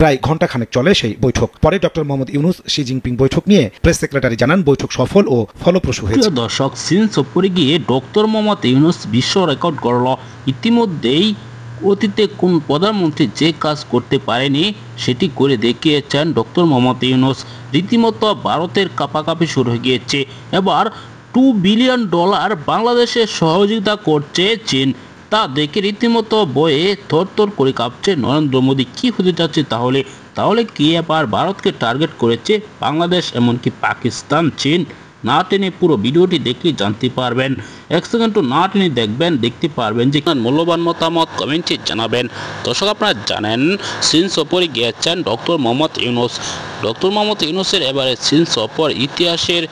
প্রায় ঘণ্টাখানেক চলে সেই বৈঠক। পরে doctor Mohammad Yunus Xi Jinping বৈঠক নিয়ে প্রেস সেক্রেটারি জানান, বৈঠক সফল ও ফলপ্রসূ হয়েছে। দর্শক, চীন সফরে গিয়ে ডক্টর মোহাম্মদ ইউনূস বিশ্ব রেকর্ড গড়ল। ইতিমধ্যেই অতীতে কোন প্রধানমন্ত্রী যে কাজ করতে পারেনি সেটি করে দেখিয়েছেন ডক্টর মোহাম্মদ ইউনূস। রীতিমতো ভারতের কাঁপাকাঁপি শুরু হয়ে গিয়েছে। এবার $2 বিলিয়ন বাংলাদেশের সহযোগিতা করছে চীন। তা দেখে রীতিমতো বয়ে থরথর করে কাঁপছে নরেন্দ্র মোদী। কি হতে যাচ্ছে তাহলে কি এবার ভারতকে টার্গেট করেছে বাংলাদেশ, এমনকি পাকিস্তান, চীন? না টেনে পুরো ভিডিওটি দেখলে জানতে পারবেন। এক সেকেন্ড না টেনে দেখতে পারবেন যে মূল্যবান মতামত কমেন্টে জানাবেন। দর্শক, আপনারা জানেন চীন সফরে গিয়েছেন ডক্টর মোহাম্মদ ইউনূস। ডক্টর মোহাম্মদ ইউনূসের এবারে চীন সফর ইতিহাসের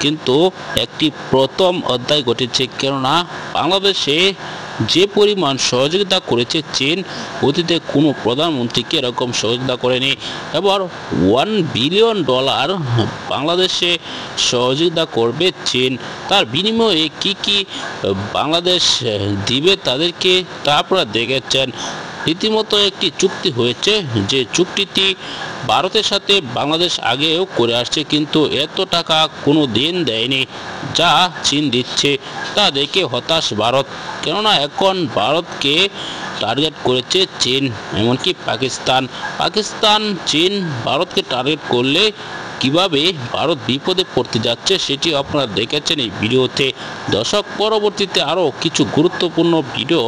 কিন্তু একটি প্রথম অধ্যায় ঘটেছে। কেননা বাংলাদেশে যে পরিমাণ সহযোগিতা করেছে চীন, অতীতে কোনো প্রধানমন্ত্রীকে এরকম সহযোগিতা করেনি। এবার $1 বিলিয়ন বাংলাদেশে সহযোগিতা করবে চীন। তার বিনিময়ে কি বাংলাদেশ দিবে তাদেরকে তা আপনারা দেখেছেন। রীতিমতো একটি চুক্তি হয়েছে, যে চুক্তিটি ভারতের সাথে বাংলাদেশ আগেও করে আসছে, কিন্তু এত টাকা কোনো দিন দেয়নি যা চীন দিচ্ছে। তা দেখে হতাশ ভারত। কেননা এখন ভারতকে টার্গেট করেছে চীন, এমনকি পাকিস্তান চীন ভারতকে টার্গেট করলে কিভাবে ভারত বিপদে পড়তে যাচ্ছে সেটি আপনারা দেখেছেন এই ভিডিওতে। দর্শক, পরবর্তীতে আরও কিছু গুরুত্বপূর্ণ ভিডিও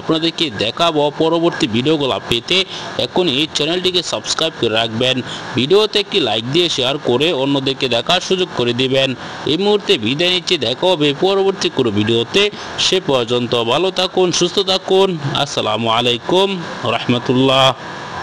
আপনাদেরকে দেখাবো। পরবর্তী ভিডিওগুলো পেতে এখন এই চ্যানেলটিকে সাবস্ক্রাইব করে রাখবেন। ভিডিওতে একটি লাইক দিয়ে শেয়ার করে অন্যদেরকে দেখার সুযোগ করে দিবেন। এই মুহূর্তে বিদায় নিচ্ছি, দেখা হবে পরবর্তী কোনো ভিডিওতে। সে পর্যন্ত ভালো থাকুন, সুস্থ থাকুন। আসসালামু আলাইকুম রহমতুল্লাহ।